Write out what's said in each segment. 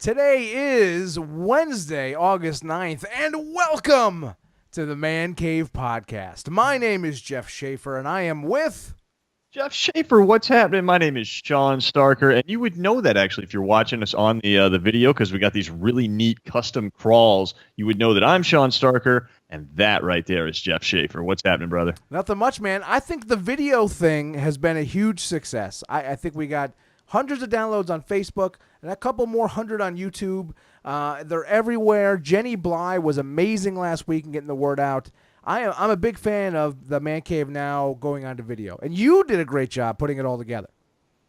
Today is Wednesday, August 9th, and welcome to the Man Cave Podcast. My name is Jeff Schaefer, and I am with... Jeff Schaefer, what's happening? My name is Sean Starker, and you would know that actually if you're watching us on the video because we got these really neat custom crawls. You would know that I'm Sean Starker, and that right there is Jeff Schaefer. What's happening, brother? Nothing much, man. I think the video thing has been a huge success. I think we got hundreds of downloads on Facebook and a couple more hundred on YouTube. They're everywhere. Jenny Bly was amazing last week in getting the word out. I'm a big fan of the Man Cave now going on to video. And you did a great job putting it all together.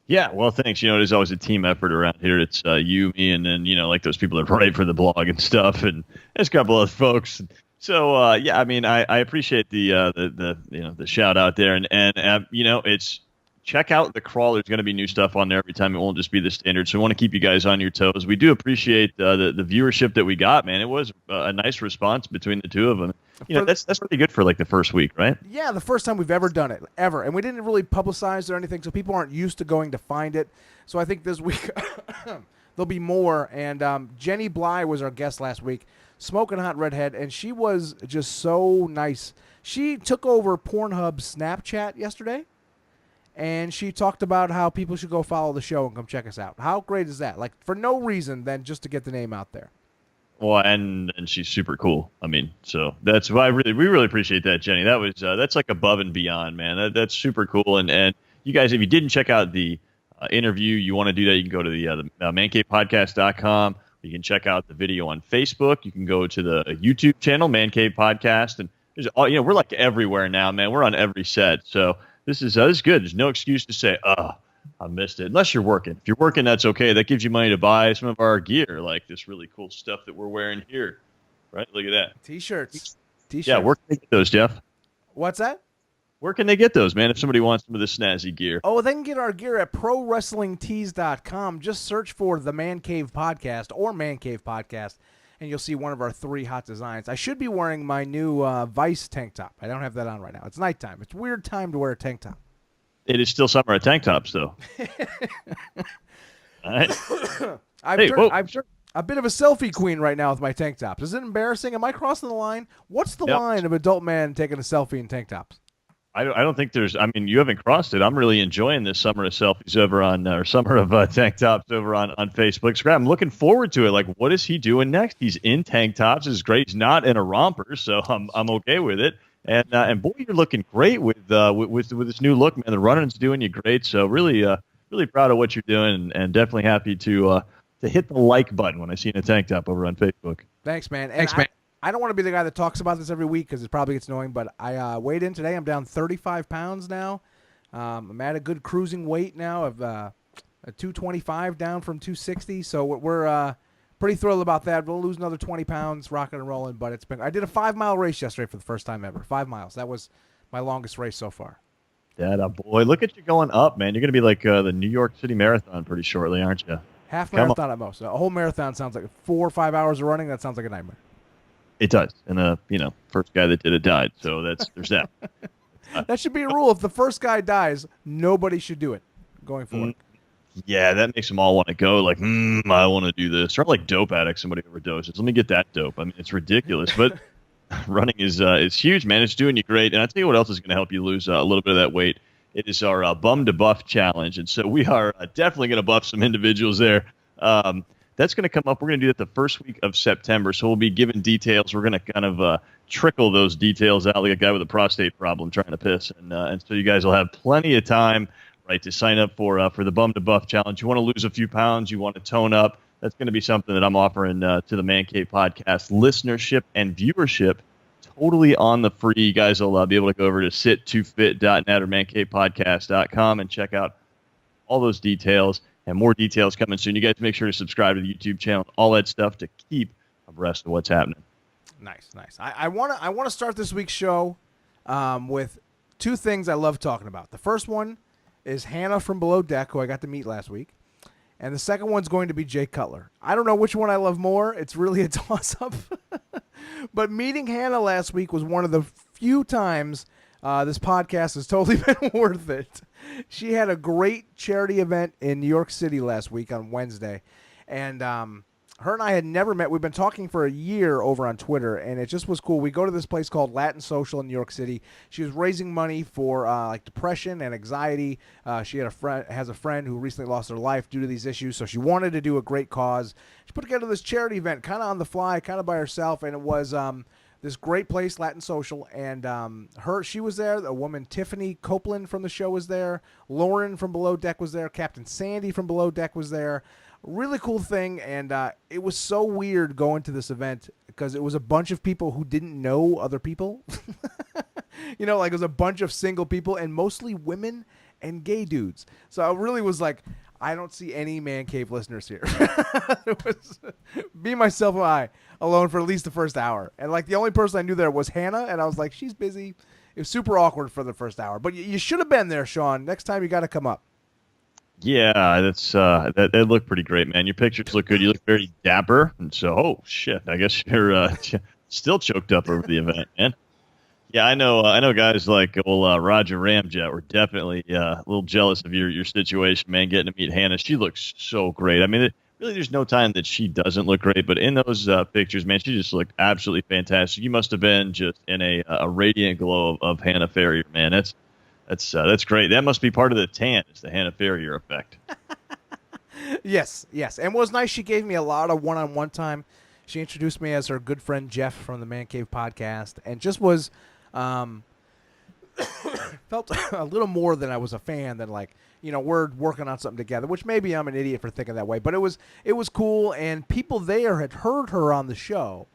Yeah, well, thanks. You know, there's always a team effort around here. It's you, me, and then, like those people that write for the blog and stuff, and there's a couple other folks. So, yeah, I mean, I appreciate the shout out there. And it's check out the crawl. There's going to be new stuff on there every time. It won't just be the standard. So we want to keep you guys on your toes. We do appreciate the viewership that we got, man. It was a nice response between the two of them. That's pretty good for like the first week, right? Yeah, the first time we've ever done it, ever. And we didn't really publicize it or anything, so people aren't used to going to find it. So I think this week there'll be more. And Jenny Bly was our guest last week, smoking hot redhead, and she was just so nice. She took over Pornhub's Snapchat yesterday, and she talked about how people should go follow the show and come check us out. How great is that? Like, for no reason than just to get the name out there. Well, and she's super cool. I mean, so that's why we really appreciate that, Jenny. That was that's like above and beyond, man. That's super cool. And you guys, if you didn't check out the interview, you want to do that, you can go to the mancavepodcast.com. You can check out the video on Facebook. You can go to the YouTube channel, Man Cave Podcast, and there's we're like everywhere now, man. We're on every set, so this is good. There's no excuse to say, I missed it. Unless you're working. If you're working, that's okay. That gives you money to buy some of our gear, like this really cool stuff that we're wearing here. Right? Look at that. T-shirts. Yeah, where can they get those, Jeff? What's that? Where can they get those, man, if somebody wants some of this snazzy gear? Oh, they can get our gear at ProWrestlingTees.com. Just search for the Man Cave Podcast or Man Cave Podcast, and you'll see one of our 3 hot designs. I should be wearing my new Vice tank top. I don't have that on right now. It's nighttime. It's a weird time to wear a tank top. It is still summer at tank tops, though. All right. I'm a bit of a selfie queen right now with my tank tops. Is it embarrassing? Am I crossing the line? What's the line of adult man taking a selfie in tank tops? I don't think there's. I mean, you haven't crossed it. I'm really enjoying this summer of selfies over on, or summer of tank tops over on Facebook. So I'm looking forward to it. Like, what is he doing next? He's in tank tops. It's great. He's not in a romper, so I'm okay with it. And boy, you're looking great with this new look, man. The running's doing you great. So really proud of what you're doing, and definitely happy to hit the like button when I see you in a tank top over on Facebook. Thanks, man. I don't want to be the guy that talks about this every week because it probably gets annoying, but I weighed in today. I'm down 35 pounds now. I'm at a good cruising weight now of 225 down from 260. So we're pretty thrilled about that. We'll lose another 20 pounds, rocking and rolling. But I did a 5-mile race yesterday for the first time ever. 5 miles. That was my longest race so far. Boy, look at you going up, man. You're going to be like the New York City Marathon pretty shortly, aren't you? Half marathon at most. A whole marathon sounds like 4 or 5 hours of running. That sounds like a nightmare. It does. And first guy that did it died. So there's that. That should be a rule. If the first guy dies, nobody should do it going forward. Yeah, that makes them all want to go. Like, I want to do this. Or like dope addicts, somebody overdoses. Let me get that dope. I mean, it's ridiculous, but running is huge, man. It's doing you great. And I tell you what else is going to help you lose a little bit of that weight. It is our Bum to Buff challenge, and so we are definitely going to buff some individuals there. That's going to come up. We're going to do that the first week of September, so we'll be giving details. We're going to kind of trickle those details out like a guy with a prostate problem trying to piss, and so you guys will have plenty of time. Right, to sign up for the Bum to Buff challenge. You want to lose a few pounds, you want to tone up. That's going to be something that I'm offering to the Man Cave Podcast listenership and viewership, totally on the free. You guys will be able to go over to sit2fit.net or mancavepodcast.com and check out all those details, and more details coming soon. You guys make sure to subscribe to the YouTube channel, all that stuff to keep abreast of what's happening. Nice. I want to start this week's show with 2 things I love talking about. The first one is Hannah from Below Deck, who I got to meet last week. And the second one's going to be Jay Cutler. I don't know which one I love more. It's really a toss-up. But meeting Hannah last week was one of the few times this podcast has totally been worth it. She had a great charity event in New York City last week on Wednesday. And her and I had never met. We've been talking for a year over on Twitter, and it just was cool. We go to this place called Latin Social in New York City. She was raising money for like depression and anxiety. She has a friend who recently lost her life due to these issues, so she wanted to do a great cause. She put together this charity event, kind of on the fly, kind of by herself, and it was this great place, Latin Social, and she was there. A woman, Tiffany Copeland from the show, was there. Lauren from Below Deck was there. Captain Sandy from Below Deck was there. Really cool thing, and it was so weird going to this event because it was a bunch of people who didn't know other people. Like it was a bunch of single people and mostly women and gay dudes. So I really was like, I don't see any Man Cave listeners here. It was me, myself, and I alone for at least the first hour. And like the only person I knew there was Hannah, and I was like, she's busy. It was super awkward for the first hour. But you should have been there, Sean. Next time you got to come up. Yeah, that's that looked pretty great, man. Your pictures look good. You look very dapper. And so, oh shit, I guess you're still choked up over the event, man. Yeah, I know guys like old Roger Ramjet were definitely a little jealous of your situation, man, getting to meet Hannah. She looks so great. I mean, really, there's no time that she doesn't look great, but in those pictures, man, she just looked absolutely fantastic. You must have been just in a radiant glow of Hannah Ferrier, man. That's great. That must be part of the tan. It's the Hannah Ferrier effect. Yes. And it was nice. She gave me a lot of one-on-one time. She introduced me as her good friend Jeff from the Man Cave podcast, and just was felt a little more than I was a fan than like, we're working on something together, which maybe I'm an idiot for thinking that way, but it was cool, and people there had heard her on the show.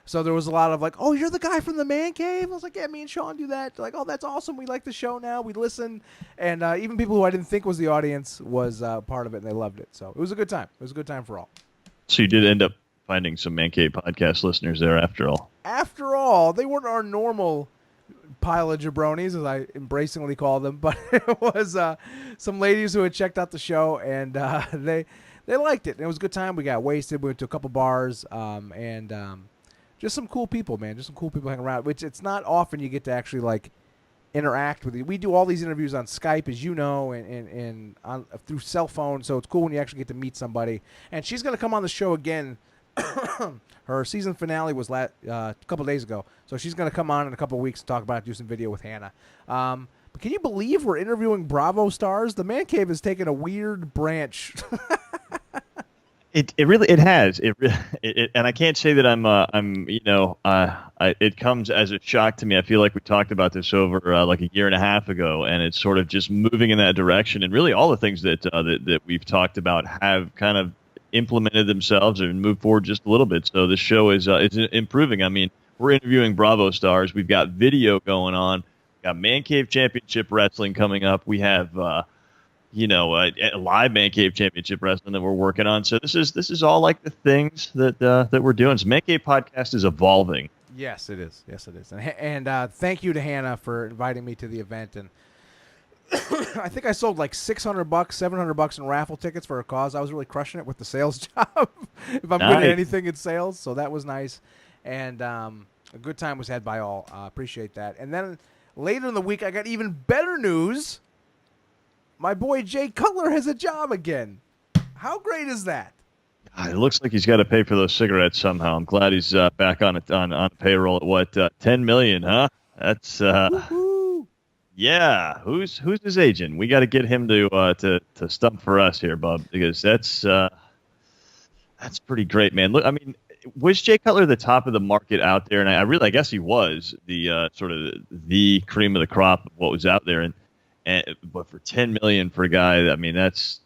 So there was a lot of like, oh, you're the guy from the Man Cave? I was like, yeah, me and Sean do that. They're like, oh, that's awesome. We like the show now. We listen. And even people who I didn't think was the audience was part of it, and they loved it. So it was a good time. It was a good time for all. So you did end up finding some Man Cave podcast listeners there after all. After all, they weren't our normal pile of jabronis, as I embracingly call them, but it was some ladies who had checked out the show, and they liked it. And it was a good time. We got wasted. We went to a couple bars, and just some cool people, man. Just some cool people hanging around, which it's not often you get to actually like interact with you. We do all these interviews on Skype, as you know, and on through cell phone, so it's cool when you actually get to meet somebody. And she's going to come on the show again. Her season finale was a couple days ago, so she's going to come on in a couple of weeks and talk about it, do some video with Hannah. But can you believe we're interviewing Bravo stars? The Man Cave has taken a weird branch. It really has and I can't say that I'm it comes as a shock to me. I feel like we talked about this over like a year and a half ago, and it's sort of just moving in that direction. And really, all the things that we've talked about have kind of implemented themselves and moved forward just a little bit. So this show is improving. I mean, we're interviewing Bravo stars. We've got video going on. We've got Man Cave Championship Wrestling coming up. We have a live Man Cave Championship Wrestling that we're working on. So this is all like the things that we're doing. So Man Cave Podcast is evolving. Yes, it is. And thank you to Hannah for inviting me to the event. And I think I sold like $600, $700 in raffle tickets for a cause. I was really crushing it with the sales job, if I'm good at anything in sales. So that was nice. And a good time was had by all. Appreciate that. And then later in the week, I got even better news. My boy Jay Cutler has a job again. How great is that? It looks like he's got to pay for those cigarettes somehow. I'm glad he's back on payroll at what, $10 million, huh? That's yeah. Who's his agent? We got to get him to stump for us here, Bub, because that's pretty great, man. Look, I mean, was Jay Cutler the top of the market out there? And I guess he was the sort of the cream of the crop of what was out there, but for $10 million for a guy, I mean, that's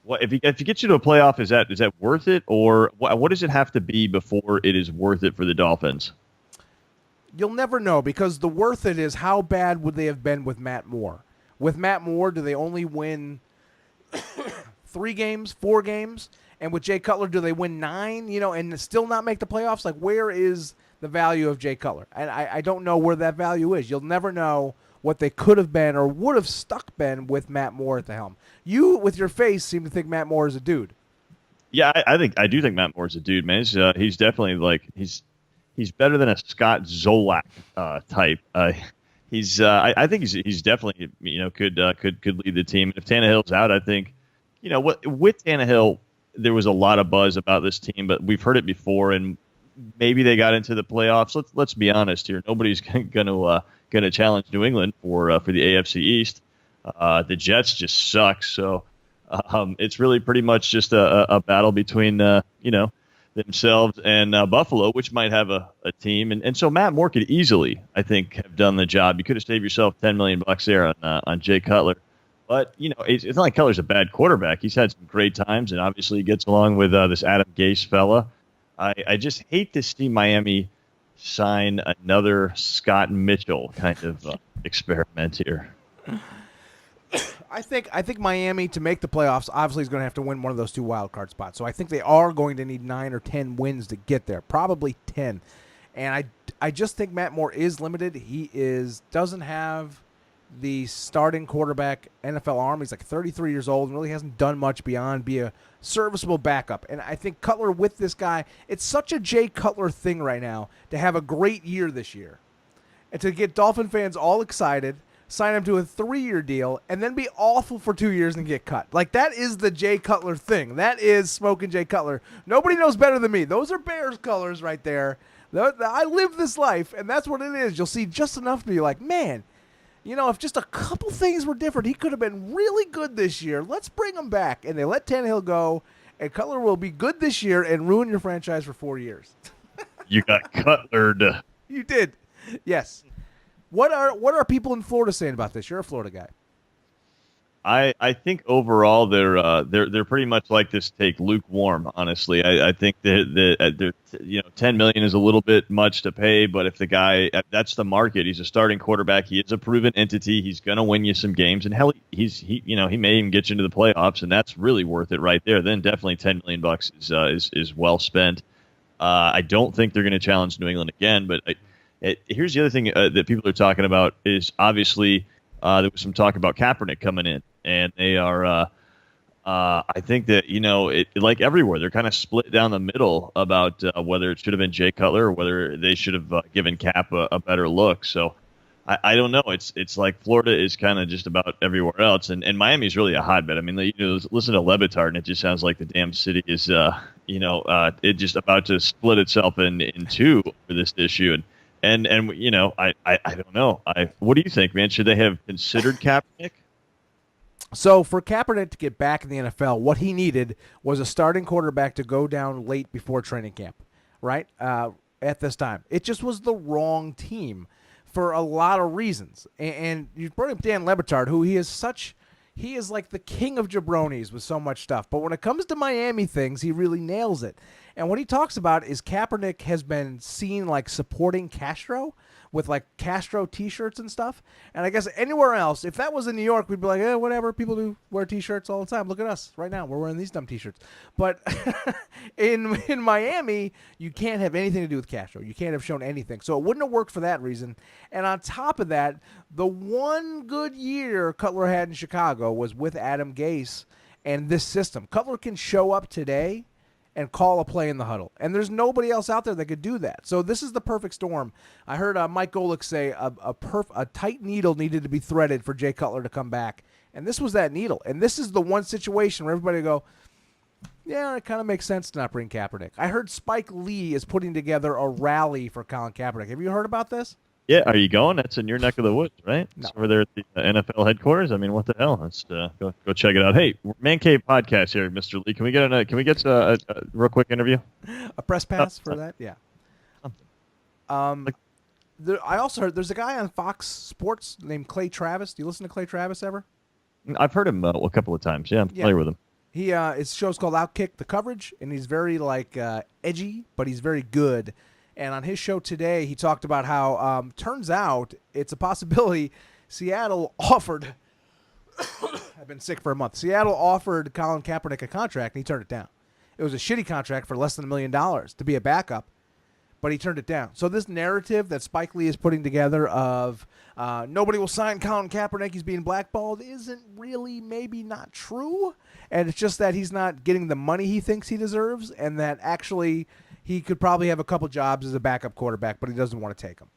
what if he gets you to a playoff, is that worth it, or what does it have to be before it is worth it for the Dolphins? You'll never know, because the worth it is how bad would they have been with Matt Moore. With Matt Moore, do they only win 3 games, 4 games? And with Jay Cutler, do they win 9, and still not make the playoffs? Like, where is the value of Jay Cutler? And I don't know where that value is. You'll never know what they could have been or would have been with Matt Moore at the helm. You, with your face, seem to think Matt Moore is a dude. Yeah, I do think Matt Moore is a dude, man. He's definitely like he's better than a Scott Zolak type. I think he's definitely could lead the team. If Tannehill's out, I think with Tannehill, there was a lot of buzz about this team, but we've heard it before, and maybe they got into the playoffs. Let's be honest here. Nobody's gonna challenge New England for the AFC East. The Jets just suck, so it's really pretty much just a battle between themselves and Buffalo, which might have a team, and so Matt Moore could easily, I think, have done the job. You could have saved yourself $10 million there on Jay Cutler. But, it's not like Cutler's a bad quarterback. He's had some great times, and obviously he gets along with this Adam Gase fella. I just hate to see Miami sign another Scott Mitchell kind of experiment here. I think Miami, to make the playoffs, obviously is going to have to win one of those 2 wild card spots. So I think they are going to need 9 or 10 wins to get there, probably 10. And I just think Matt Moore is limited. He doesn't have the starting quarterback NFL arm. He's like 33 years old and really hasn't done much beyond be a serviceable backup. And I think Cutler with this guy, it's such a Jay Cutler thing right now to have a great year this year and to get Dolphin fans all excited, sign him to a 3-year deal, and then be awful for 2 years and get cut. Like, that is the Jay Cutler thing. That is smoking Jay Cutler. Nobody knows better than me. Those are Bears colors right there. I live this life, and that's what it is. You'll see just enough to be like, man, if just a couple things were different, he could have been really good this year. Let's bring him back. And they let Tannehill go, and Cutler will be good this year and ruin your franchise for 4 years. You got Cutlered. You did. Yes. What are people in Florida saying about this? You're a Florida guy. I think overall they're pretty much like this take, lukewarm. Honestly, I think that $10 million is a little bit much to pay, but if the guy, that's the market. He's a starting quarterback. He is a proven entity. He's gonna win you some games, and hell, he may even get you into the playoffs, and that's really worth it right there. Then definitely $10 million is well spent. I don't think they're going to challenge New England again, but here's the other thing that people are talking about is obviously there was some talk about Kaepernick coming in. And they are, I think that, like everywhere, they're kind of split down the middle about whether it should have been Jay Cutler or whether they should have given Cap a better look. So I don't know. It's like Florida is kind of just about everywhere else. And Miami is really a hotbed. I mean, listen to Le Batard, and it just sounds like the damn city is, it just about to split itself in two for this issue. And I don't know. What do you think, man? Should they have considered Kaepernick? So for Kaepernick to get back in the NFL, what he needed was a starting quarterback to go down late before training camp, right? At this time. It just was the wrong team for a lot of reasons. And you brought up Dan Le Batard, who he is like the king of jabronis with so much stuff. But when it comes to Miami things, he really nails it. And what he talks about is Kaepernick has been seen like supporting Castro with like Castro T-shirts and stuff. And I guess anywhere else, if that was in New York, we'd be like, whatever. People do wear T-shirts all the time. Look at us right now. We're wearing these dumb T-shirts. But in Miami, you can't have anything to do with Castro. You can't have shown anything. So it wouldn't have worked for that reason. And on top of that, the one good year Cutler had in Chicago was with Adam Gase and this system. Cutler can show up today and call a play in the huddle. And there's nobody else out there that could do that. So this is the perfect storm. I heard Mike Golick say a tight needle needed to be threaded for Jay Cutler to come back. And this was that needle. And this is the one situation where everybody go, yeah, it kind of makes sense to not bring Kaepernick. I heard Spike Lee is putting together a rally for Colin Kaepernick. Have you heard about this? Yeah, are you going? That's in your neck of the woods, right? No. It's over there at the NFL headquarters. I mean, what the hell? Let's go check it out. Hey, Man Cave Podcast here, Mr. Lee. Can we get a real quick interview? A press pass for that? Yeah. I also heard there's a guy on Fox Sports named Clay Travis. Do you listen to Clay Travis ever? I've heard him a couple of times. Yeah, I'm familiar with him. His show's called Outkick the Coverage, and he's very edgy, but he's very good. And on his show today, he talked about how turns out it's a possibility Seattle offered I've been sick for a month. Seattle offered Colin Kaepernick a contract, and he turned it down. It was a shitty contract for less than $1 million to be a backup, but he turned it down. So this narrative that Spike Lee is putting together of nobody will sign Colin Kaepernick, he's being blackballed, isn't really maybe not true. And it's just that he's not getting the money he thinks he deserves, and that actually he could probably have a couple jobs as a backup quarterback, but he doesn't want to take them.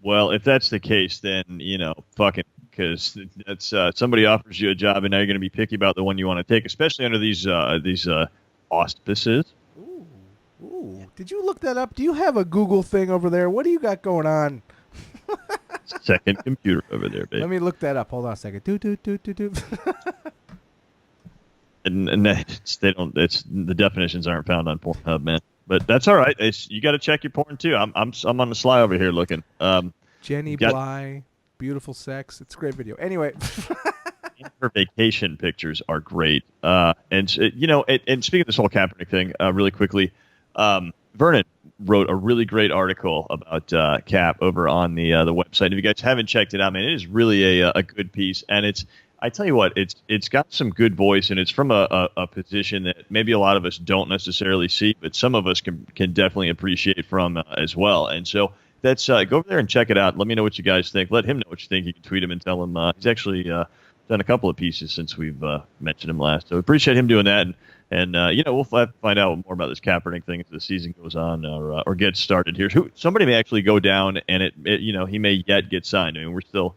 Well, if that's the case, then, fucking because that's somebody offers you a job and now you're going to be picky about the one you want to take, especially under these auspices. Ooh. Did you look that up? Do you have a Google thing over there? What do you got going on? Second computer over there, baby. Let me look that up. Hold on a second. Do. And they don't. It's the definitions aren't found on Pornhub, man. But that's all right. You got to check your porn too. I'm on the sly over here looking. Jenny Bly, beautiful sex. It's a great video. Anyway, her vacation pictures are great. And speaking of this whole Kaepernick thing, really quickly, Vernon wrote a really great article about Cap over on the website. If you guys haven't checked it out, man, it is really a good piece, and I tell you what, it's got some good voice, and it's from a position that maybe a lot of us don't necessarily see, but some of us can definitely appreciate from as well. And so that's go over there and check it out. Let me know what you guys think. Let him know what you think. You can tweet him and tell him he's actually done a couple of pieces since we've mentioned him last. So appreciate him doing that, and we'll have to find out more about this Kaepernick thing as the season goes on or gets started here. Somebody may actually go down, and he may yet get signed. I mean, we're still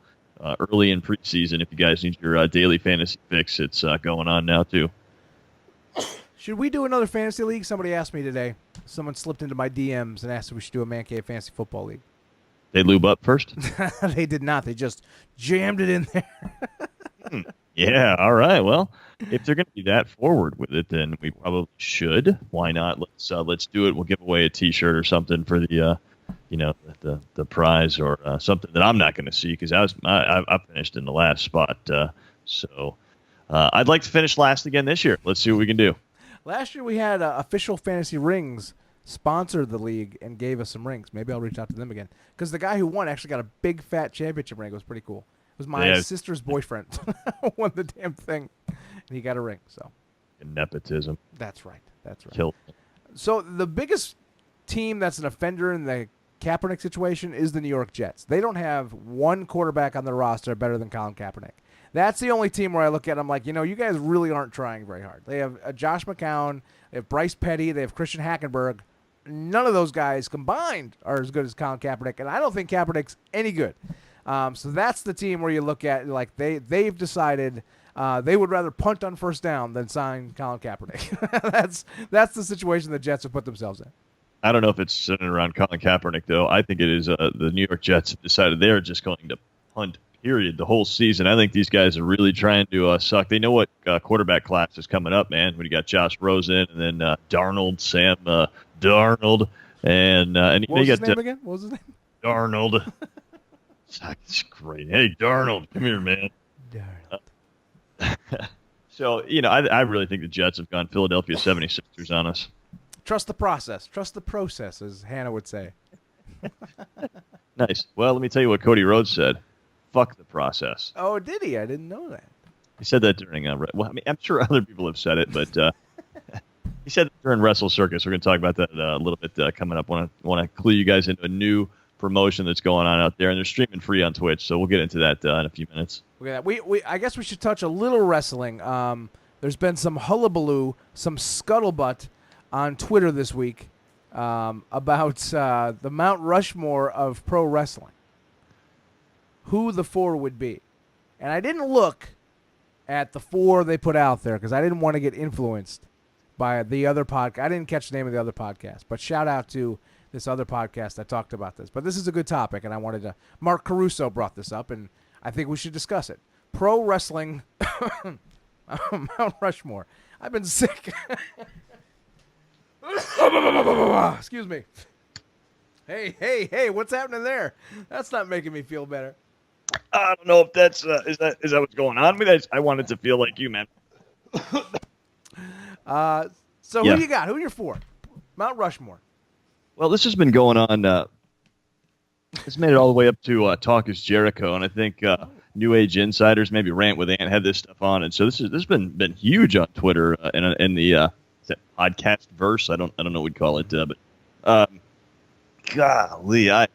early in preseason. If you guys need your daily fantasy fix, it's going on now too. Should we do another fantasy league? Somebody asked me today. Someone slipped into my DMs and asked if we should do a Man Cave Fantasy Football League. They lube up first? They did not. They just jammed it in there. Yeah, all right. Well, if they're going to be that forward with it, then we probably should. Why not? Let's do it. We'll give away a T-shirt or something for the the prize or something that I'm not going to see because I finished in the last spot. So I'd like to finish last again this year. Let's see what we can do. Last year we had Official Fantasy Rings sponsored the league and gave us some rings. Maybe I'll reach out to them again because the guy who won actually got a big fat championship ring. It was pretty cool. It was my sister's boyfriend won the damn thing, and he got a ring. So nepotism. That's right. Killed. So the biggest team that's an offender in the Kaepernick situation is the New York Jets. They don't have one quarterback on their roster better than Colin Kaepernick. That's the only team where I look at them like, you guys really aren't trying very hard. They have Josh McCown, they have Bryce Petty, they have Christian Hackenberg. None of those guys combined are as good as Colin Kaepernick, and I don't think Kaepernick's any good. So that's the team where you look at like they've decided they would rather punt on first down than sign Colin Kaepernick. That's the situation the Jets have put themselves in. I don't know if it's centered around Colin Kaepernick, though. I think it is the New York Jets have decided they're just going to punt, period, the whole season. I think these guys are really trying to suck. They know what quarterback class is coming up, man. When you got Josh Rosen and then Sam Darnold. And what was his name again? What was his name? Darnold. It's great. Hey, Darnold, come here, man. Darnold. So, I really think the Jets have gone Philadelphia 76ers on us. Trust the process. Trust the process, as Hannah would say. Nice. Well, let me tell you what Cody Rhodes said. Fuck the process. Oh, did he? I didn't know that. He said that during I'm sure other people have said it, but he said that during Wrestle Circus. We're going to talk about that a little bit coming up. Want to clue you guys into a new promotion that's going on out there, and they're streaming free on Twitch, so we'll get into that in a few minutes. I guess we should touch a little wrestling. There's been some hullabaloo, some scuttlebutt on Twitter this week about the Mount Rushmore of pro wrestling. Who the four would be. And I didn't look at the four they put out there because I didn't want to get influenced by the other podcast. I didn't catch the name of the other podcast, but shout out to this other podcast that talked about this. But this is a good topic, and I wanted to. Mark Caruso brought this up, and I think we should discuss it. Pro wrestling, Mount Rushmore. I've been sick. Excuse me. Hey, what's happening there? That's not making me feel better. I don't know if that's is that what's going on. I wanted to feel like you, man. So who you got? Who are your four? Mount Rushmore. Well, this has been going on. It's made it all the way up to Talk is Jericho, and I think New Age Insiders, maybe Rant with Ant, had this stuff on, and so this has been huge on Twitter and in the podcast verse. I don't know what we'd call it, but golly, I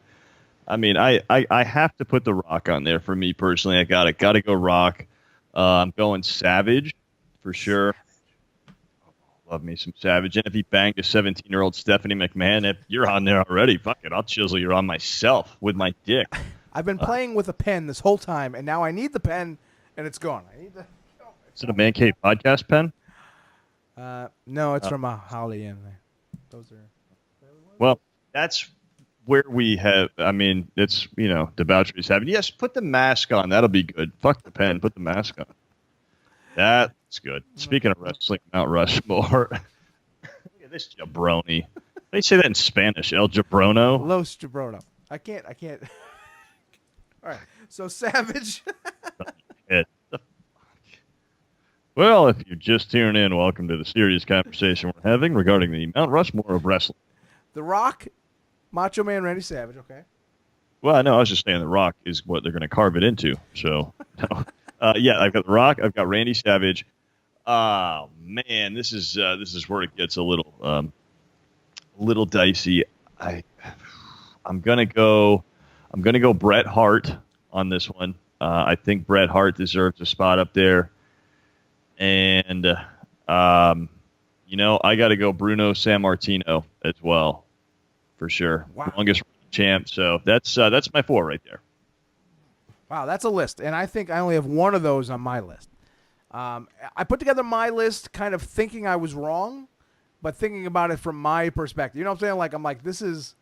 have to put The Rock on there for me personally. I gotta go Rock. I'm going Savage for sure. Love me some Savage. And if he banged a 17-year-old Stephanie McMahon, if you're on there already, fuck it, I'll chisel you on myself with my dick. I've been playing with a pen this whole time, and now I need the pen, and it's gone. I need the. Is it a Man Cave podcast pen? No, it's from a Holiday Inn. Those are. Well, that's where we have. I mean, it's debauchery's having. Yes, put the mask on. That'll be good. Fuck the pen. Put the mask on. That's good. Speaking of wrestling, Mount Rushmore. Look at this jabroni. They say that in Spanish. El jabrono. Los Jabrono. I can't. All right. So Savage. Well, if you're just tuning in, welcome to the serious conversation we're having regarding the Mount Rushmore of wrestling. The Rock, Macho Man Randy Savage. Okay. Well, no, I was just saying The Rock is what they're going to carve it into. So, no. Yeah, I've got The Rock. I've got Randy Savage. Oh man, this is where it gets a little dicey. I'm gonna go Bret Hart on this one. I think Bret Hart deserves a spot up there, and I got to go Bruno Sammartino as well, for sure. Wow. Longest champ. So that's my 4 right there. Wow, that's a list, and I think I only have one of those on my list. I put together my list kind of thinking I was wrong, but thinking about it from my perspective. You know what I'm saying? I'm like, this is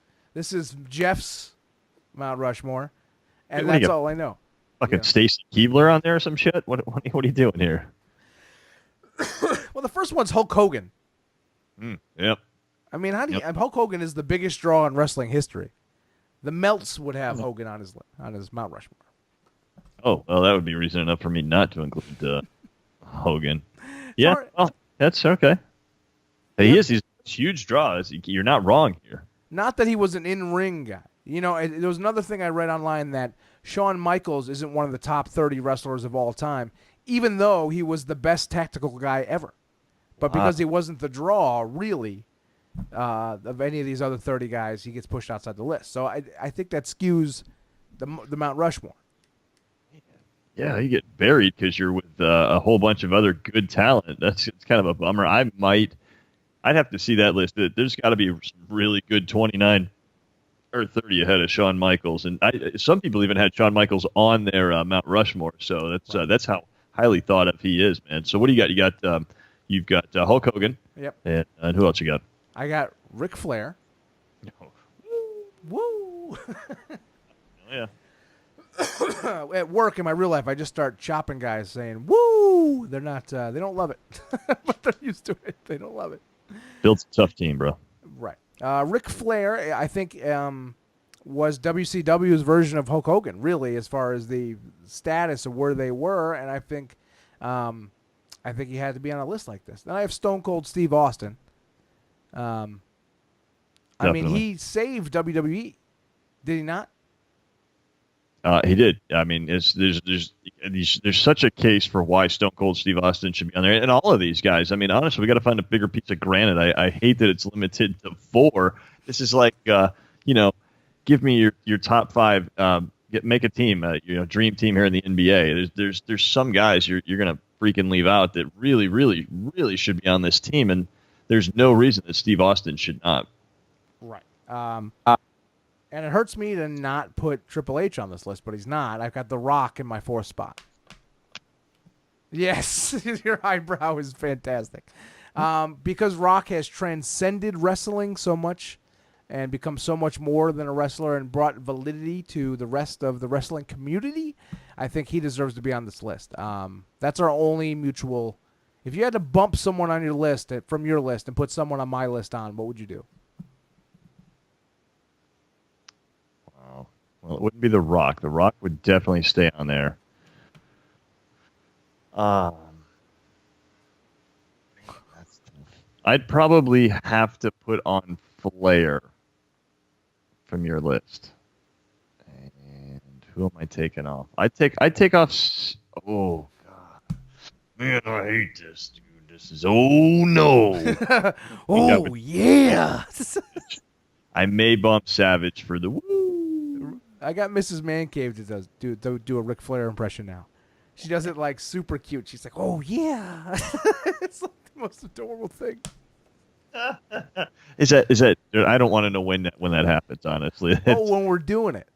Jeff's Mount Rushmore, and that's all I know. Fucking Stacy Keebler on there or some shit? What are you doing here? Well, the first one's Hulk Hogan. Yep. I mean, Hulk Hogan is the biggest draw in wrestling history. The Melts would have Hogan on his Mount Rushmore. Oh, well, that would be reason enough for me not to include Hogan. Yeah, well, that's okay. Hey, he's a huge draw. You're not wrong here. Not that he was an in-ring guy. There was another thing I read online that Shawn Michaels isn't one of the top 30 wrestlers of all time, even though he was the best tactical guy ever. But because he wasn't the draw, really, of any of these other 30 guys, he gets pushed outside the list. So I think that skews the Mount Rushmore. Yeah, you get buried because you're with a whole bunch of other good talent. It's kind of a bummer. I'd have to see that list. There's got to be some really good 29 or 30 ahead of Shawn Michaels, and some people even had Shawn Michaels on their Mount Rushmore. So that's how highly thought of he is, man. So what do you got? You've got Hulk Hogan. Yep. And who else you got? I got Ric Flair. Woo! Oh, yeah. At work in my real life, I just start chopping guys saying "woo." They're not. They don't love it, but they're used to it. They don't love it. Builds a tough team, bro. Right. Ric Flair, I think, was WCW's version of Hulk Hogan, really, as far as the status of where they were, and I think he had to be on a list like this. Then I have Stone Cold Steve Austin. I mean, he saved WWE, did he not? He did. I mean, there's such a case for why Stone Cold Steve Austin should be on there, and all of these guys. I mean, honestly, we got to find a bigger piece of granite. I hate that it's limited to 4. This is like, give me your top 5. Make a team, dream team here in the NBA. There's some guys you're gonna freaking leave out that really, really, really should be on this team, and there's no reason that Steve Austin should not. Right. And it hurts me to not put Triple H on this list, but he's not. I've got The Rock in my 4th spot. Yes, your eyebrow is fantastic. Because Rock has transcended wrestling so much and become so much more than a wrestler and brought validity to the rest of the wrestling community, I think he deserves to be on this list. That's our only mutual. If you had to bump someone on your list from your list and put someone on my list on, what would you do? Well, it wouldn't be The Rock. The Rock would definitely stay on there. I'd probably have to put on Flair from your list. And who am I taking off? I'd take off. Oh God, man, I hate this, dude. This is no. Oh yeah. I may bump Savage for the woo. I got Mrs. Mancave to do a Ric Flair impression now. She does it like super cute. She's like, "Oh yeah," it's like the most adorable thing. Is that? I don't want to know when that happens. Honestly, when we're doing it.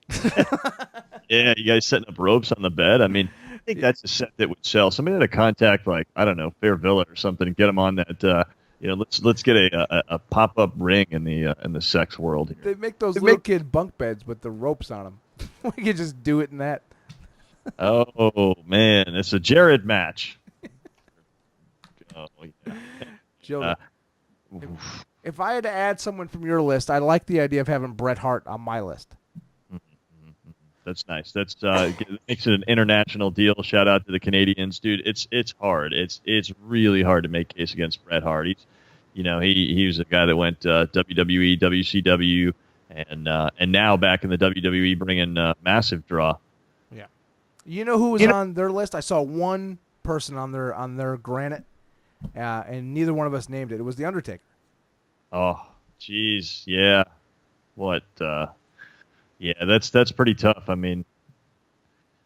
Yeah, you guys setting up ropes on the bed. I mean, I think that's a set that would sell. Somebody had to contact, like, I don't know, Fair Villa or something, and get them on that. Let's get a pop up ring in the sex world here. They make those little kid bunk beds with the ropes on them. We could just do it in that. Oh man, it's a Jared match. Oh yeah. Joe, if I had to add someone from your list, I like the idea of having Bret Hart on my list. That's nice. That's makes it an international deal. Shout out to the Canadians, dude. It's hard. It's really hard to make case against Bret Hart. He was a guy that went WWE, WCW, and now back in the WWE, bringing massive draw. Yeah. You know who was on their list? I saw one person on their granite, and neither one of us named it. It was the Undertaker. Oh, jeez, yeah. What? Yeah, that's pretty tough. I mean,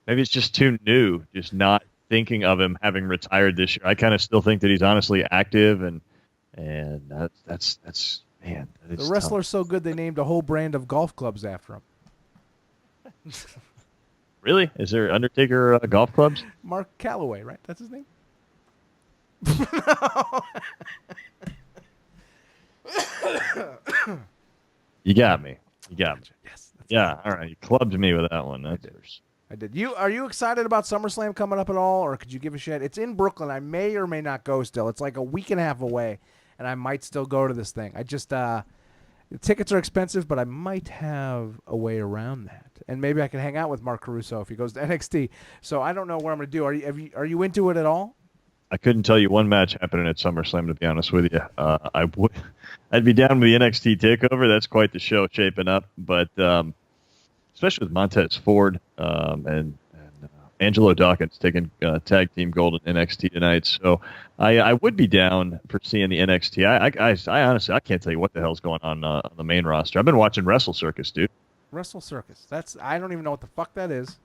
maybe it's just too new, just not thinking of him having retired this year. I kind of still think that he's honestly active, and that's man. That is the wrestler's tough. so good they named a whole brand of golf clubs after him. Really? Is there Undertaker golf clubs? Mark Calloway, right? That's his name. You got me. You got me. Yes. Yeah. All right. You clubbed me with that one. I did. Are you excited about SummerSlam coming up at all, or could you give a shit? It's in Brooklyn. I may or may not go still. It's like a week and a half away, and I might still go to this thing. I just the tickets are expensive, but I might have a way around that, and maybe I can hang out with Mark Caruso if he goes to NXT. So I don't know what I'm going to do. Are you into it at all? I couldn't tell you one match happening at SummerSlam, to be honest with you. I'd be down with the NXT takeover. That's quite the show shaping up. But especially with Montez Ford and Angelo Dawkins taking tag team gold in NXT tonight. So I would be down for seeing the NXT. I honestly, I can't tell you what the hell's going on the main roster. I've been watching Wrestle Circus, dude. Wrestle Circus. I don't even know what the fuck that is.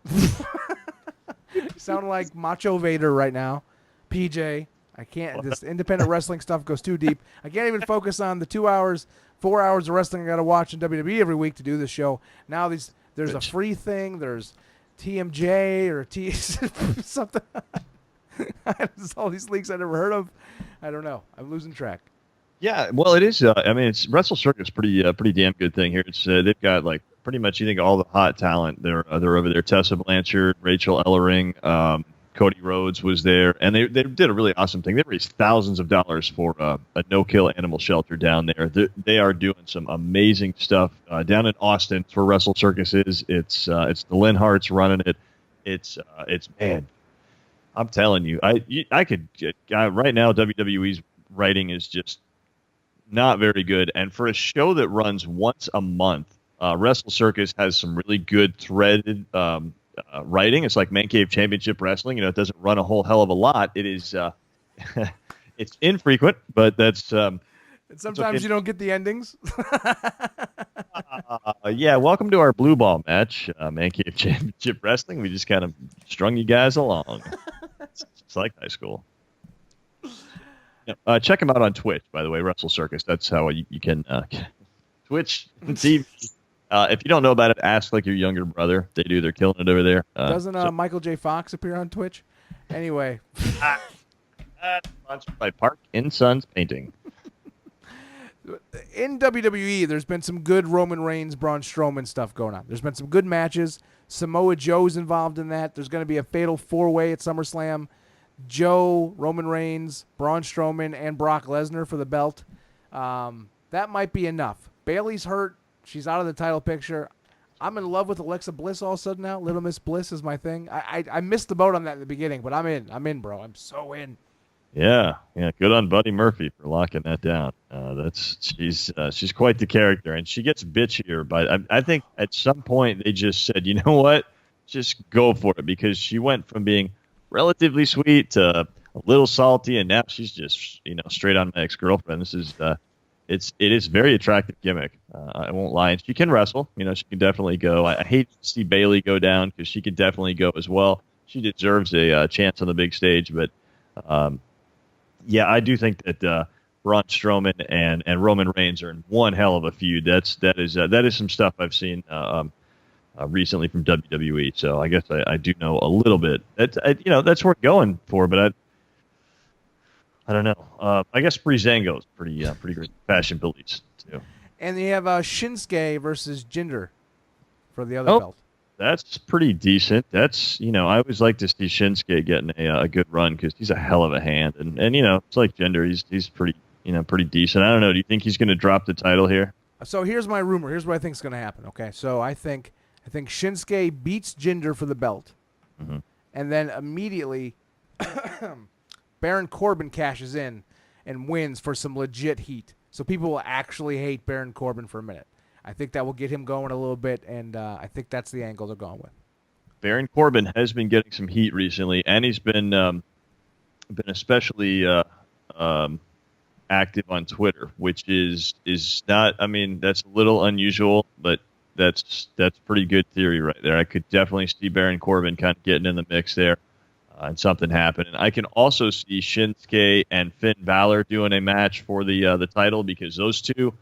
You sound like Macho Vader right now. PJ, I can't. This independent wrestling stuff goes too deep. I can't even focus on the 2 hours, 4 hours of wrestling I got to watch in WWE every week to do this show. Now there's a free thing. There's TMJ or something. There's all these leagues I never heard of. I don't know. I'm losing track. Yeah, well, it is. I mean, it's Wrestle Circus, pretty damn good thing here. It's they've got like pretty much you think all the hot talent. They're over there. Tessa Blanchard, Rachel Ellering. Cody Rhodes was there, and they did a really awesome thing. They raised thousands of dollars for a no-kill animal shelter down there. They are doing some amazing stuff down in Austin for Wrestle Circus is. It's the Lynn Hart's running it. It's man, I'm telling you, I could right now WWE's writing is just not very good, and for a show that runs once a month, Wrestle Circus has some really good threaded. Writing. It's like Man Cave Championship Wrestling. It doesn't run a whole hell of a lot. It is, it's infrequent, but that's. And sometimes you don't get the endings. Yeah, welcome to our blue ball match, Man Cave Championship Wrestling. We just kind of strung you guys along. It's like high school. Check them out on Twitch, by the way, Wrestle Circus. That's how you can Twitch TV. If you don't know about it, ask like your younger brother. They do. They're killing it over there. Doesn't Michael J. Fox appear on Twitch? Anyway. Sponsored by Park and Sons Painting. In WWE, there's been some good Roman Reigns, Braun Strowman stuff going on. There's been some good matches. Samoa Joe's involved in that. There's going to be a fatal four-way at SummerSlam. Joe, Roman Reigns, Braun Strowman, and Brock Lesnar for the belt. That might be enough. Bayley's hurt. She's out of the title picture. I'm in love with Alexa Bliss all of a sudden now. Little Miss Bliss is my thing. I missed the boat on that in the beginning, but I'm in. I'm in, bro. I'm so in. Yeah. Good on Buddy Murphy for locking that down. She's quite the character, and she gets bitchier. But I think at some point they just said, you know what, just go for it, because she went from being relatively sweet to a little salty, and now she's just straight on my ex-girlfriend. This is it is very attractive gimmick. I won't lie. And she can wrestle. She can definitely go. I hate to see Bayley go down because she can definitely go as well. She deserves a chance on the big stage. But yeah, I do think that Braun Strowman and Roman Reigns are in one hell of a feud. That is some stuff I've seen recently from WWE. So I guess I do know a little bit. That's worth going for, but I don't know. I guess Breezango's pretty great fashion police too. And you have Shinsuke versus Jinder for the other Oh, belt. that's pretty decent. That's I always like to see Shinsuke getting a good run because he's a hell of a hand, and it's like Jinder. He's pretty pretty decent. I don't know. Do you think he's going to drop the title here? So here's my rumor. Here's what I think is going to happen. Okay, so I think Shinsuke beats Jinder for the belt, and then immediately Baron Corbin cashes in and wins for some legit heat. So people will actually hate Baron Corbin for a minute. I think that will get him going a little bit, and I think that's the angle they're going with. Baron Corbin has been getting some heat recently, and he's been especially active on Twitter, which is not. I mean, that's a little unusual, but that's pretty good theory right there. I could definitely see Baron Corbin kind of getting in the mix there, and something happening. I can also see Shinsuke and Finn Balor doing a match for the title because those two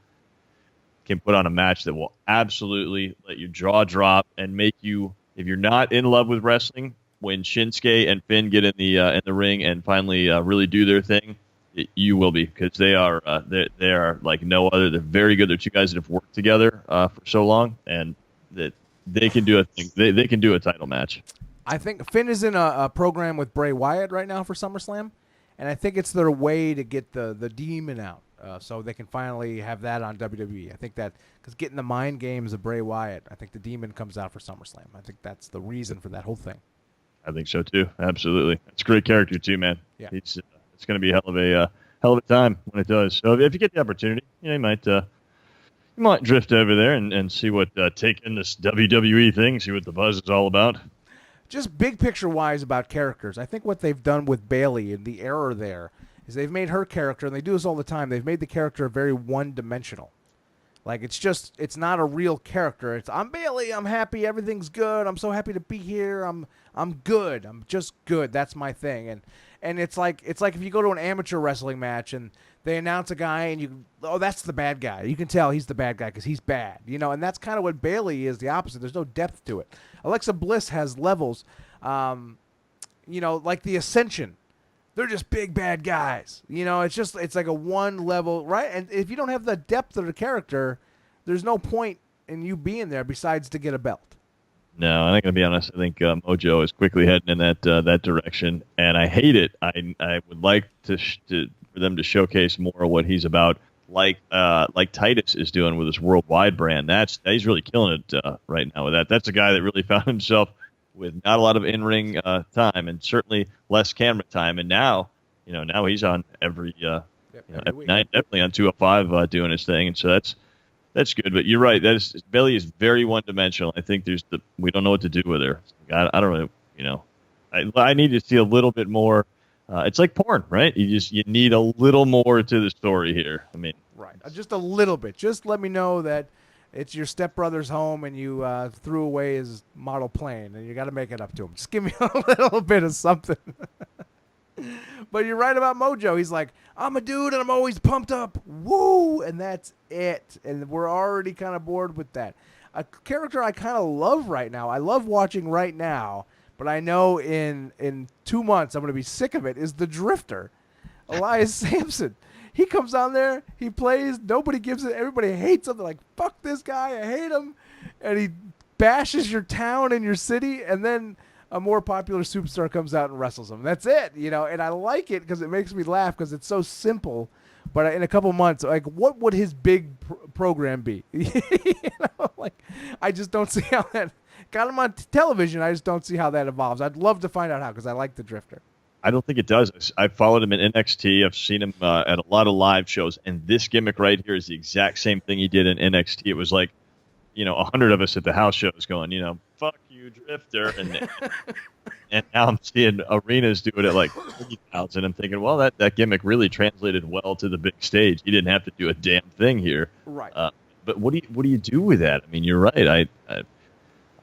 can put on a match that will absolutely let your jaw drop and make you, if you're not in love with wrestling, when Shinsuke and Finn get in the ring and finally really do their thing, you will be, because they are like no other. They're very good. They're two guys that have worked together for so long, and that they can do a thing. They can do a title match. I think Finn is in a program with Bray Wyatt right now for SummerSlam, and I think it's their way to get the demon out. So they can finally have that on WWE. I think that because getting the mind games of Bray Wyatt, I think the demon comes out for SummerSlam. I think that's the reason for that whole thing. I think so too. Absolutely, it's a great character too, man. Yeah, it's going to be a hell of a time when it does. So if you get the opportunity, you might drift over there and see what take in this WWE thing, see what the buzz is all about. Just big picture wise about characters, I think what they've done with Bayley and the error there is they've made her character, and they do this all the time, they've made the character very one-dimensional. Like, it's not a real character. It's, I'm Bayley, I'm happy, everything's good, I'm so happy to be here, I'm good, I'm just good, that's my thing. And it's like if you go to an amateur wrestling match and they announce a guy and that's the bad guy. You can tell he's the bad guy because he's bad, and that's kind of what Bayley is, the opposite. There's no depth to it. Alexa Bliss has levels, like the Ascension. They're just big bad guys. It's like a one level, right? And if you don't have the depth of the character, there's no point in you being there besides to get a belt. No, I'm not going to be honest. I think Mojo is quickly heading in that direction, and I hate it. I would like for them to showcase more of what he's about, like Titus is doing with his worldwide brand. He's really killing it right now with that. That's a guy that really found himself with not a lot of in-ring time and certainly less camera time. And now he's on every night, definitely on 205 doing his thing. And so that's good. But you're right. Bayley is very one-dimensional. I think we don't know what to do with her. I don't really, I need to see a little bit more. It's like porn, right? You need a little more to the story here. I mean, right, just a little bit. Just let me know that it's your stepbrother's home and you threw away his model plane and you got to make it up to him. Just give me a little bit of something. But you're right about Mojo. He's like, I'm a dude and I'm always pumped up. Woo! And that's it. And we're already kind of bored with that. A character I kind of love right now, I love watching right now, but I know in 2 months I'm going to be sick of it, is the Drifter, Elias Sampson. He comes on there, he plays, nobody gives it, everybody hates him. They're like, fuck this guy, I hate him. And he bashes your town and your city, and then a more popular superstar comes out and wrestles him. That's it, and I like it because it makes me laugh because it's so simple. But in a couple months, like, what would his big program be? I just don't see how that got him on television. I just don't see how that evolves. I'd love to find out how because I like the Drifter. I don't think it does. I've followed him in NXT. I've seen him at a lot of live shows, and this gimmick right here is the exact same thing he did in NXT. It was like, 100 of us at the house shows going, fuck you, Drifter, and now I'm seeing arenas do it at like 30,000. I'm thinking, well, that gimmick really translated well to the big stage. He didn't have to do a damn thing here, right? But what do you do with that? I mean, you're right.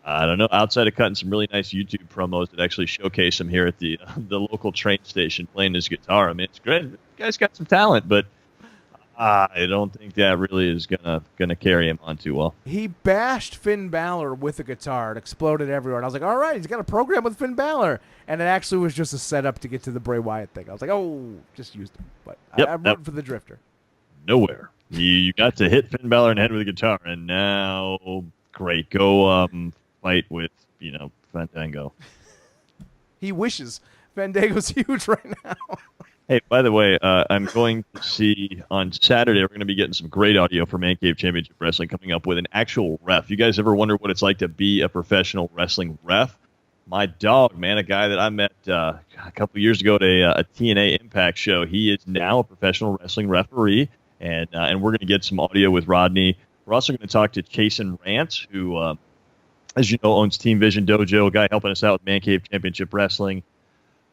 I don't know. Outside of cutting some really nice YouTube promos that actually showcase him here at the local train station playing his guitar, I mean, it's great. The guy's got some talent, but I don't think that really is gonna carry him on too well. He bashed Finn Balor with a guitar. It exploded everywhere. And I was like, all right, he's got a program with Finn Balor. And it actually was just a setup to get to the Bray Wyatt thing. I was like, oh, just used him. But Yep, I'm rooting for the Drifter. Nowhere. You got to hit Finn Balor in the head with a guitar, and now great, go fight with Fandango. He wishes. Fandango's huge right now. Hey, by the way, I'm going to see on Saturday, we're going to be getting some great audio for Man Cave Championship Wrestling coming up with an actual ref. You guys ever wonder what it's like to be a professional wrestling ref? My dog, man, a guy that I met a couple years ago at a TNA Impact show, he is now a professional wrestling referee, and we're going to get some audio with Rodney. We're also going to talk to Chasen Rance, who, as you know, owns Team Vision Dojo, a guy helping us out with Man Cave Championship Wrestling.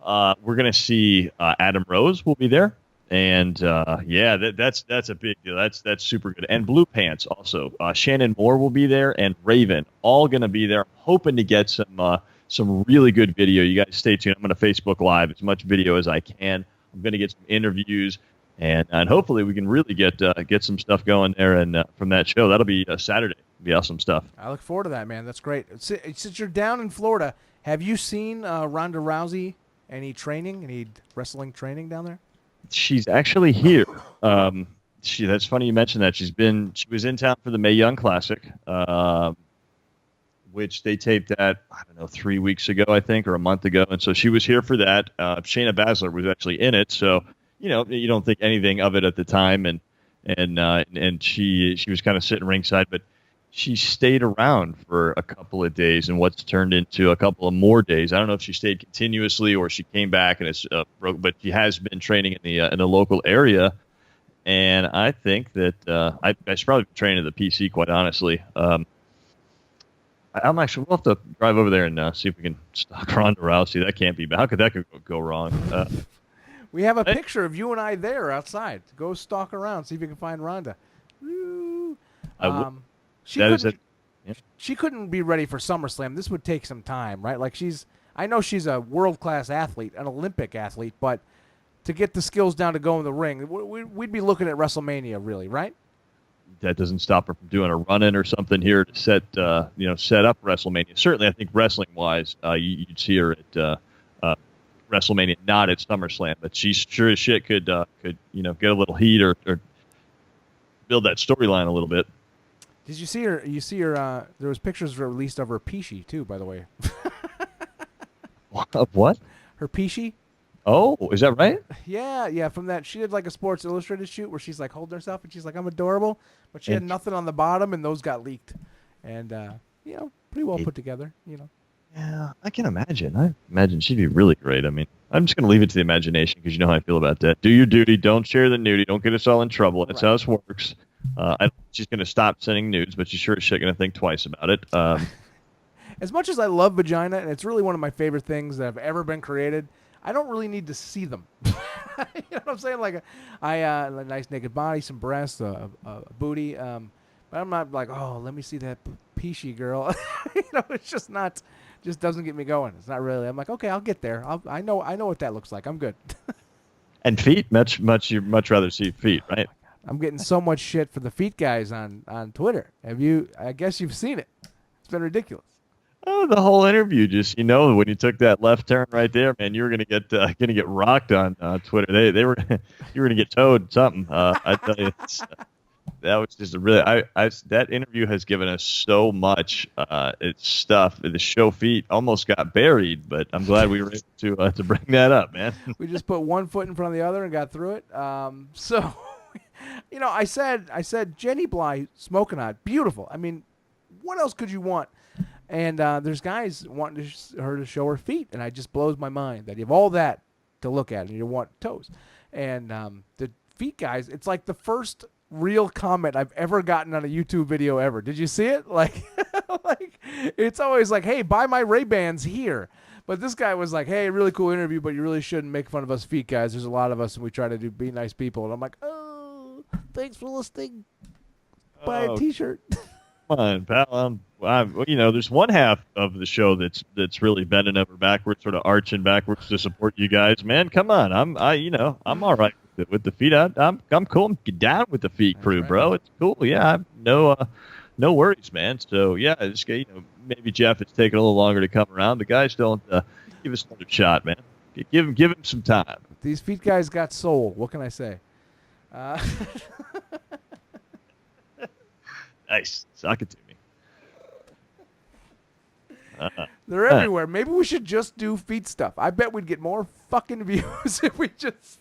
We're going to see Adam Rose will be there. And, that's a big deal. That's super good. And Blue Pants also. Shannon Moore will be there, and Raven, all going to be there. I'm hoping to get some really good video. You guys stay tuned. I'm going to Facebook Live as much video as I can. I'm going to get some interviews, and hopefully we can really get some stuff going there. And from that show, that'll be Saturday. It'll be awesome stuff. I look forward to that, man. That's great. Since you're down in Florida, have you seen Ronda Rousey? Any wrestling training down there? She's actually here. That's funny you mentioned that. She was in town for the Mae Young Classic, which they taped that, 3 weeks ago, I think, or a month ago. And so she was here for that. Shayna Baszler was actually in it. So, you don't think anything of it at the time. And she was kind of sitting ringside, but she stayed around for a couple of days and what's turned into a couple of more days. I don't know if she stayed continuously or she came back and it's broke, but she has been training in the local area. And I think that I should probably be training at the PC, quite honestly. We'll have to drive over there and see if we can stalk Ronda Rousey. That can't be bad. How could that go wrong? We have a picture of you and I there outside. Go stalk around, see if you can find Ronda. Woo. She couldn't be ready for SummerSlam. This would take some time, right? Like I know she's a world-class athlete, an Olympic athlete, but to get the skills down to go in the ring, we'd be looking at WrestleMania, really, right? That doesn't stop her from doing a run-in or something here to set up WrestleMania. Certainly, I think wrestling-wise, you'd see her at WrestleMania, not at SummerSlam, but she sure as shit could get a little heat or build that storyline a little bit. Did you see her? There was pictures released of her Pishi too, by the way. What? Her Pishi? Oh, is that right? Yeah. From that, she did like a Sports Illustrated shoot where she's like holding herself and she's like, "I'm adorable," but she had nothing on the bottom, and those got leaked, and pretty well put together, Yeah, I can imagine. I imagine she'd be really great. I mean, I'm just going to leave it to the imagination because you know how I feel about that. Do your duty. Don't share the nudie. Don't get us all in trouble. That's how this works. I don't think she's going to stop sending nudes, but she's sure as shit going to think twice about it. As much as I love vagina, and it's really one of my favorite things that have ever been created, I don't really need to see them. You know what I'm saying? Like a nice naked body, some breasts, a booty. But I'm not like, oh, let me see that peachy girl. It's just not. Just doesn't get me going. It's not really. I'm like, okay, I'll get there. I know what that looks like. I'm good. And feet, you'd much rather see feet, right? I'm getting so much shit for the feet guys on Twitter. I guess you've seen it. It's been ridiculous. Oh, the whole interview, just when you took that left turn right there, man, you were gonna get rocked on Twitter. You were gonna get towed something. I tell you, that was just a really. That interview has given us so much stuff. The show feet almost got buried, but I'm glad we were able to bring that up, man. We just put one foot in front of the other and got through it. So. I said Jenny Bly smoking hot, beautiful. I mean, what else could you want? And there's guys wanting her to show her feet, and it just blows my mind that you have all that to look at, and you want toes. And the feet guys, it's like the first real comment I've ever gotten on a YouTube video ever. Did you see it? Like it's always like, hey, buy my Ray-Bans here. But this guy was like, hey, really cool interview, but you really shouldn't make fun of us feet guys. There's a lot of us, and we try to be nice people. And I'm like, thanks for listening. Buy a T-shirt. Come on, pal. There's one half of the show that's really bending over backwards, sort of arching backwards to support you guys. Man, come on. I'm all right with with the feet. I'm cool. I'm down with the feet That's crew, right. bro. It's cool. Yeah, no worries, man. So yeah, just maybe Jeff, it's taking a little longer to come around, but guys, don't give us another shot, man. Give him some time. These feet guys got soul. What can I say? Uh, Nice, suck it to me. they're everywhere. Maybe we should just do feet stuff. I bet we'd get more fucking views if we just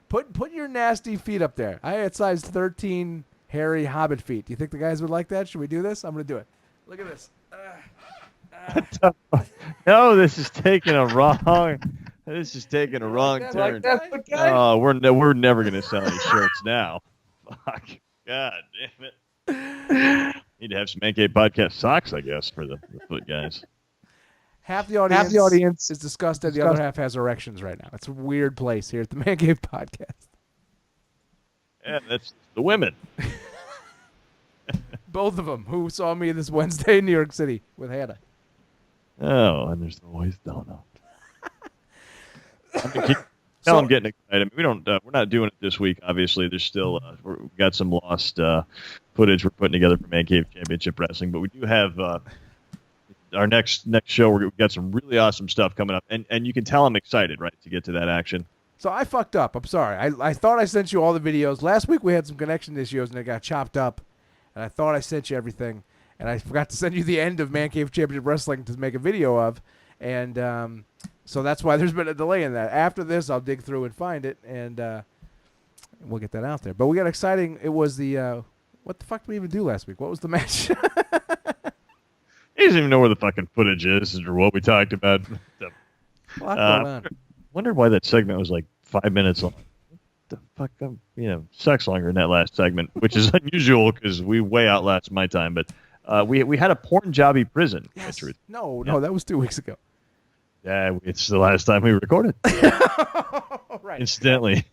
put your nasty feet up there. I had size 13 hairy hobbit feet. Do you think the guys would like that? Should we do this? I'm gonna do it. Look at this. No, this is taking a wrong. This is taking a wrong turn. Oh, we're never gonna sell any shirts now. Fuck. God damn it. Need to have some NK podcast socks, I guess, for the foot guys. Half the audience is disgusted. The other half has erections right now. It's a weird place here at the Man Cave Podcast. Yeah, that's the women. Both of them who saw me this Wednesday in New York City with Hannah. Oh, and there's always donut. I'm getting excited. We don't. We're not doing it this week. Obviously, there's still we've got some lost footage we're putting together for Man Cave Championship Wrestling, but we do have our next show. We've got some really awesome stuff coming up, and you can tell I'm excited, right, to get to that action. So I fucked up. I'm sorry. I thought I sent you all the videos. Last week we had some connection issues and it got chopped up, and I thought I sent you everything, and I forgot to send you the end of Man Cave Championship Wrestling to make a video of, and so that's why there's been a delay in that. After this, I'll dig through and find it, and we'll get that out there. But we got exciting. It was the what the fuck did we even do last week? What was the match? He doesn't even know where the fucking footage is or what we talked about. A lot going on. Wonder why that segment was like 5 minutes long. What the fuck? Sucks longer than that last segment, which is unusual because we way outlast my time. But we had a porn jobby prison. Yes. No, that was 2 weeks ago. Yeah, it's the last time we recorded. Right. Incidentally.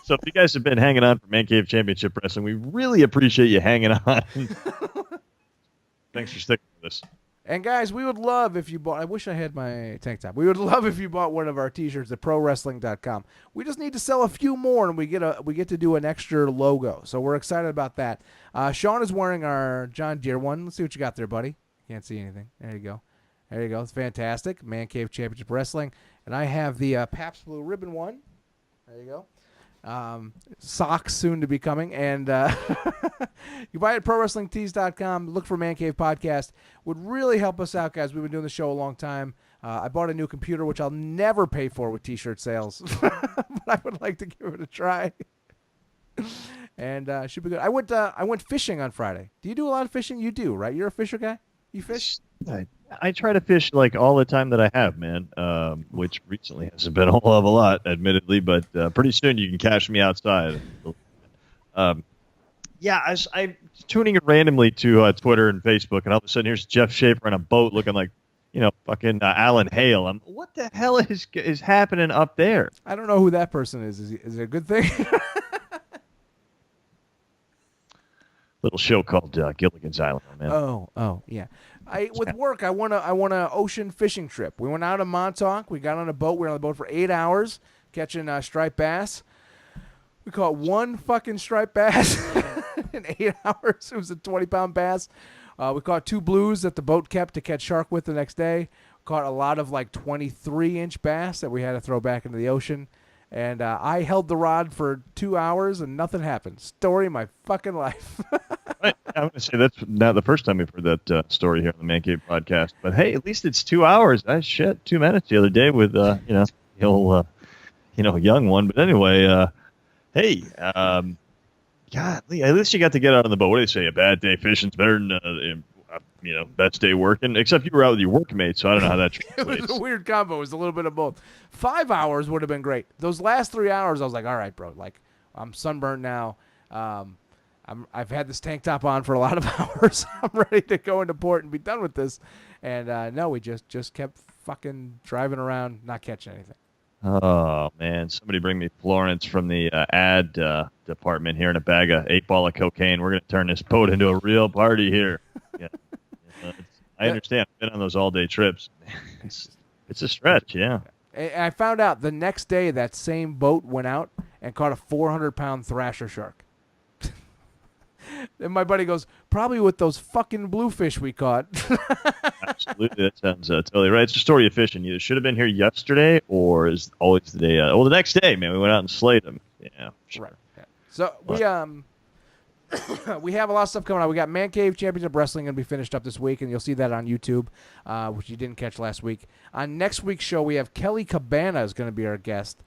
So if you guys have been hanging on for Man Cave Championship Wrestling, we really appreciate you hanging on. Thanks for sticking with us. And guys, we would love if you bought. I wish I had my tank top. We would love if you bought one of our T-shirts at ProWrestling.com. We just need to sell a few more, and we get to do an extra logo. So we're excited about that. Sean is wearing our John Deere one. Let's see what you got there, buddy. Can't see anything. There you go. There you go. It's fantastic. Man Cave Championship Wrestling, and I have the Pabst Blue Ribbon one. There you go. Socks soon to be coming, and you buy it at ProWrestlingTees.com. Look for Man Cave Podcast. Would really help us out, guys. We've been doing the show a long time. I bought a new computer, which I'll never pay for with T-shirt sales, but I would like to give it a try. And should be good. I went fishing on Friday. Do you do a lot of fishing? You do, right? You're a fisher guy. You fish? I try to fish like all the time that I have, man, which recently hasn't been a whole hell of a lot, admittedly, but pretty soon you can catch me outside. Yeah, I'm tuning it randomly to Twitter and Facebook, and all of a sudden here's Jeff Schaefer on a boat looking like, fucking Alan Hale. What the hell is happening up there? I don't know who that person is. Is it a good thing? Little show called Gilligan's Island, man. Oh, yeah. With work, I won a ocean fishing trip. We went out of Montauk. We got on a boat. We were on the boat for 8 hours catching striped bass. We caught one fucking striped bass in 8 hours. It was a 20-pound bass. We caught 2 blues that the boat kept to catch shark with the next day. Caught a lot of like 23-inch bass that we had to throw back into the ocean. And I held the rod for 2 hours and nothing happened. Story of my fucking life. Right. I'm going to say that's not the first time we've heard that story here on the Man Cave podcast. But hey, at least it's 2 hours. I shit 2 minutes the other day with the old young one. But anyway, hey, golly, at least you got to get out on the boat. What do they say? A bad day fishing's better than best day working. Except you were out with your workmates, so I don't know how that translates. It was a weird combo. It was a little bit of both. 5 hours would have been great. Those last 3 hours, I was like, all right, bro. Like, I'm sunburnt now. I've had this tank top on for a lot of hours. I'm ready to go into port and be done with this. And no, we just kept fucking driving around, not catching anything. Oh man, somebody bring me Florence from the ad department here in a bag of 8-ball of cocaine. We're gonna turn this boat into a real party here. Yeah. I understand. I've been on those all-day trips. It's a stretch, yeah. I found out the next day that same boat went out, and caught a 400-pound thrasher shark. And my buddy goes, probably with those fucking bluefish we caught. Absolutely, that sounds totally right. It's a story of fishing. You should have been here yesterday, or is always the day. Well, the next day, man, we went out and slayed them. Yeah, sure. Right. Yeah. So we have a lot of stuff coming out. We got Man Cave Championship Wrestling going to be finished up this week, and you'll see that on YouTube, which you didn't catch last week. On next week's show, we have Kelly Cabana is going to be our guest.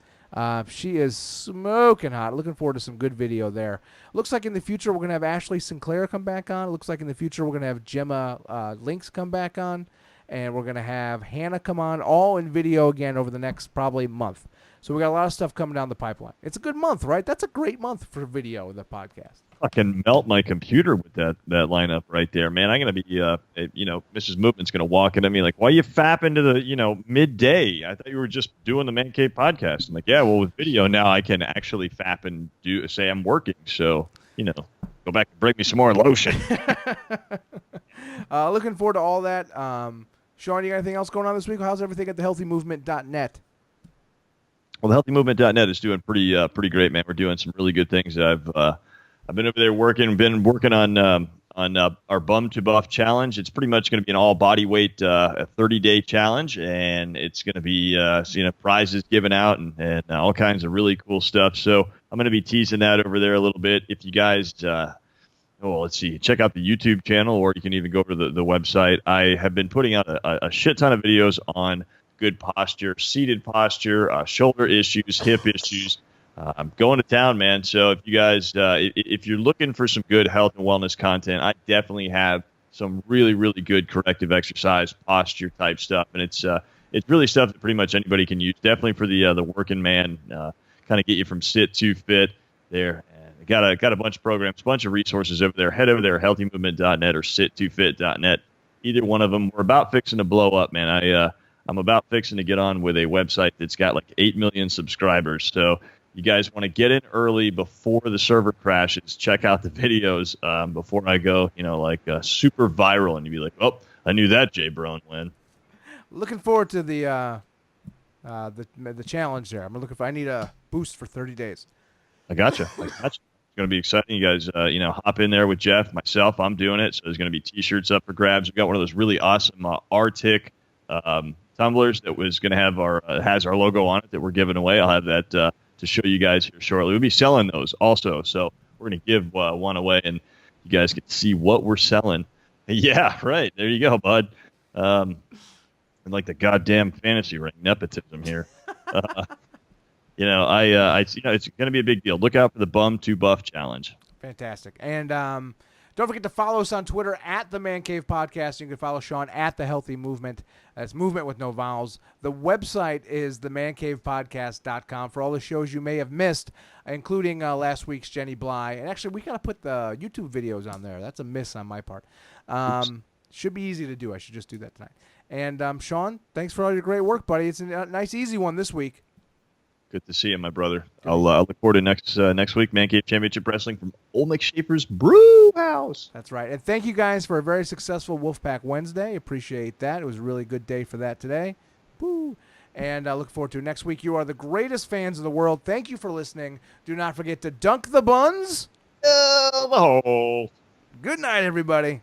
She is smoking hot. Looking forward to some good video there. Looks like in the future we're going to have Ashley Sinclair come back on. Looks like in the future we're going to have Gemma Lynx come back on. And we're going to have Hannah come on, all in video again over the next probably month. So we got a lot of stuff coming down the pipeline. It's a good month, right? That's a great month for video in the podcast. I can melt my computer with that lineup right there, man. I'm gonna be, Mrs. Movement's gonna walk into me like, "Why you fap into the, midday? I thought you were just doing the Man Cave podcast." I'm like, "Yeah, well, with video now, I can actually fap and say I'm working." So, go back and break me some more lotion. Looking forward to all that. Sean, you got anything else going on this week? How's everything at thehealthymovement.net? Well, thehealthymovement.net is doing pretty great, man. We're doing some really good things. I've been over there working on our Bum to Buff challenge. It's pretty much going to be an all body weight, a 30-day challenge, and it's going to be prizes given out and all kinds of really cool stuff. So I'm going to be teasing that over there a little bit. If you guys, let's see, check out the YouTube channel, or you can even go over to the website. I have been putting out a shit ton of videos on good posture, seated posture, shoulder issues, hip issues. I'm going to town, man. So if you guys, if you're looking for some good health and wellness content, I definitely have some really, really good corrective exercise, posture type stuff, and it's really stuff that pretty much anybody can use. Definitely for the working man, kind of get you from sit to fit there. And got a bunch of programs, a bunch of resources over there. Head over there, healthymovement.net or sit2fit.net. Either one of them. We're about fixing to blow up, man. I'm about fixing to get on with a website that's got like 8 million subscribers. So you guys want to get in early before the server crashes. Check out the videos before I go, super viral, and you'd be like, "Oh, I knew that Jay Brown win." Looking forward to the challenge there. I need a boost for 30 days. I gotcha. It's going to be exciting. You guys, hop in there with Jeff, myself. I'm doing it. So there's going to be T-shirts up for grabs. We've got one of those really awesome Arctic tumblers that was going to have has our logo on it that we're giving away. I'll have that to show you guys here shortly. We'll be selling those also. So we're going to give one away, and you guys get to see what we're selling. Yeah, right. There you go, bud. And like the goddamn fantasy ring nepotism here. It's going to be a big deal. Look out for the Bum to Buff challenge. Fantastic. And don't forget to follow us on Twitter at the Man Cave Podcast. You can follow Sean at the Healthy Movement. That's movement with no vowels. The website is themancavepodcast.com for all the shows you may have missed, including last week's Jenny Bly. And actually, we got to put the YouTube videos on there. That's a miss on my part. Should be easy to do. I should just do that tonight. And Sean, thanks for all your great work, buddy. It's a nice, easy one this week. Good to see you, my brother. I'll look forward to next week, Man Cave Championship Wrestling from Old McShafer's Brew House. That's right. And thank you guys for a very successful Wolfpack Wednesday. Appreciate that. It was a really good day for that today. Woo. And I look forward to next week. You are the greatest fans in the world. Thank you for listening. Do not forget to dunk the buns. The hole. Good night, everybody.